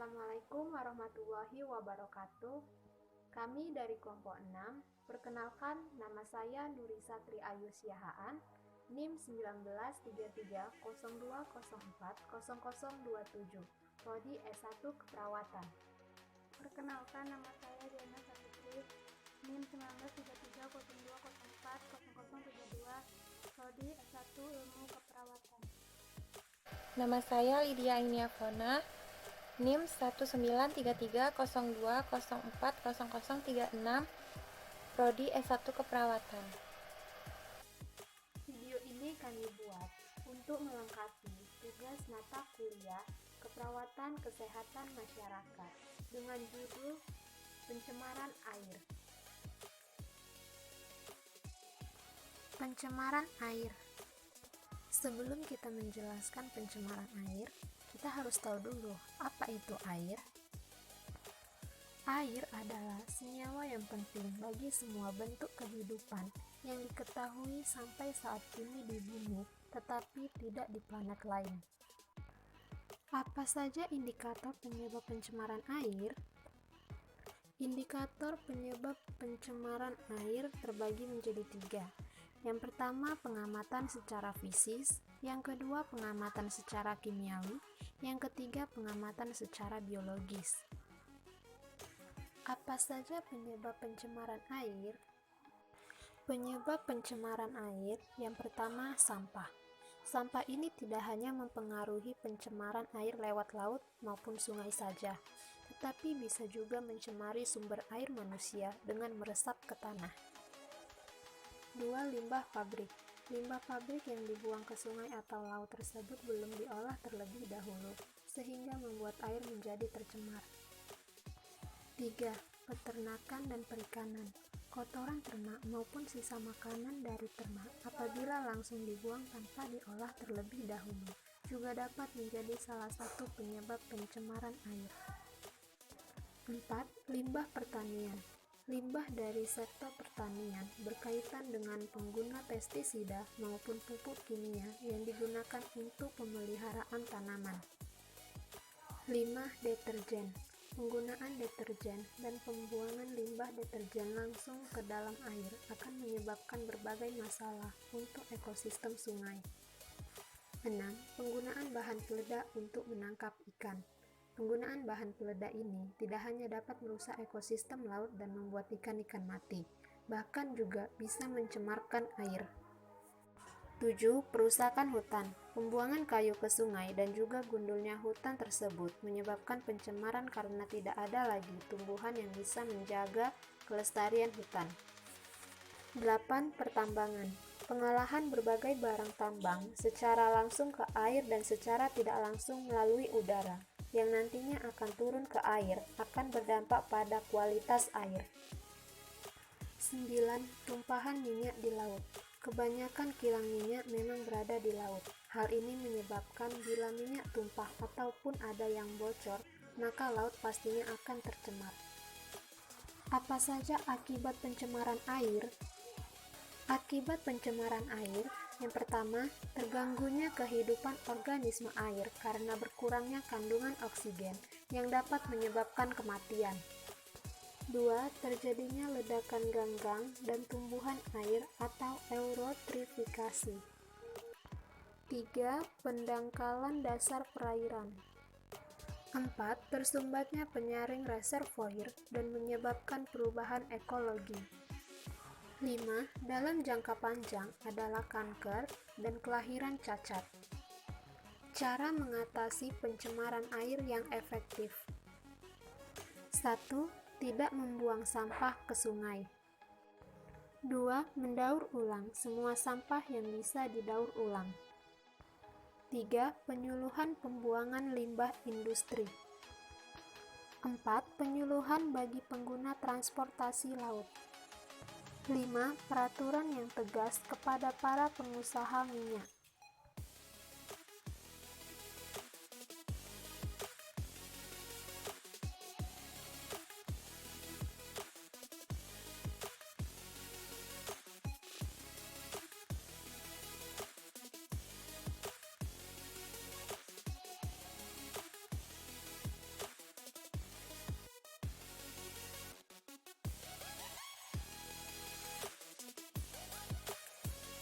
Assalamualaikum warahmatullahi wabarakatuh. Kami dari kelompok 6, perkenalkan nama saya Nurisa Tri Ayu Siahaan, NIM 193302040027, prodi S1 Keperawatan. Perkenalkan, nama saya Diana Sapitri, NIM 193302040072, prodi S1 Ilmu Keperawatan. Nama saya Lydia Iniafona, NIM 193302040036, prodi S1 Keperawatan. Video ini kami buat untuk melengkapi tugas mata kuliah Keperawatan Kesehatan Masyarakat dengan judul Pencemaran Air. Pencemaran air. Sebelum kita menjelaskan pencemaran air, kita harus tahu dulu apa itu air. Air adalah senyawa yang penting bagi semua bentuk kehidupan yang diketahui sampai saat ini di bumi, tetapi tidak di planet lain. Apa saja indikator penyebab pencemaran air? Indikator penyebab pencemaran air terbagi menjadi 3. Yang pertama, pengamatan secara fisis. Yang kedua, pengamatan secara kimiawi. Yang ketiga, pengamatan secara biologis. Apa saja penyebab pencemaran air? Penyebab pencemaran air yang pertama, sampah. Sampah ini tidak hanya mempengaruhi pencemaran air lewat laut maupun sungai saja, tetapi bisa juga mencemari sumber air manusia dengan meresap ke tanah. 2. Limbah pabrik. Limbah pabrik yang dibuang ke sungai atau laut tersebut belum diolah terlebih dahulu, sehingga membuat air menjadi tercemar. 3. Peternakan dan perikanan. Kotoran ternak maupun sisa makanan dari ternak apabila langsung dibuang tanpa diolah terlebih dahulu juga dapat menjadi salah satu penyebab pencemaran air. 4. Limbah pertanian. Limbah dari sektor pertanian berkaitan dengan pengguna pestisida maupun pupuk kimia yang digunakan untuk pemeliharaan tanaman. 5. Deterjen. Penggunaan deterjen dan pembuangan limbah deterjen langsung ke dalam air akan menyebabkan berbagai masalah untuk ekosistem sungai. 6. Penggunaan bahan peledak untuk menangkap ikan. Penggunaan bahan peledak ini tidak hanya dapat merusak ekosistem laut dan membuat ikan-ikan mati, bahkan juga bisa mencemarkan air. 7. Perusakan hutan. Pembuangan kayu ke sungai dan juga gundulnya hutan tersebut menyebabkan pencemaran karena tidak ada lagi tumbuhan yang bisa menjaga kelestarian hutan. 8. Pertambangan. Pengolahan berbagai barang tambang secara langsung ke air dan secara tidak langsung melalui udara, yang nantinya akan turun ke air, akan berdampak pada kualitas air. 9. Tumpahan minyak di laut. Kebanyakan kilang minyak memang berada di laut. Hal ini menyebabkan bila minyak tumpah ataupun ada yang bocor, maka laut pastinya akan tercemar. Apa saja akibat pencemaran air? Akibat pencemaran air, yang pertama, terganggunya kehidupan organisme air karena berkurangnya kandungan oksigen yang dapat menyebabkan kematian. 2. Terjadinya ledakan ganggang dan tumbuhan air atau eutrofifikasi. 3. Pendangkalan dasar perairan. 4. Tersumbatnya penyaring reservoir dan menyebabkan perubahan ekologi. 5. Dalam jangka panjang adalah kanker dan kelahiran cacat. Cara mengatasi pencemaran air yang efektif. 1. Tidak membuang sampah ke sungai. 2. Mendaur ulang semua sampah yang bisa didaur ulang. 3. Penyuluhan pembuangan limbah industri. 4. Penyuluhan bagi pengguna transportasi laut. 5. Peraturan yang tegas kepada para pengusaha minyak.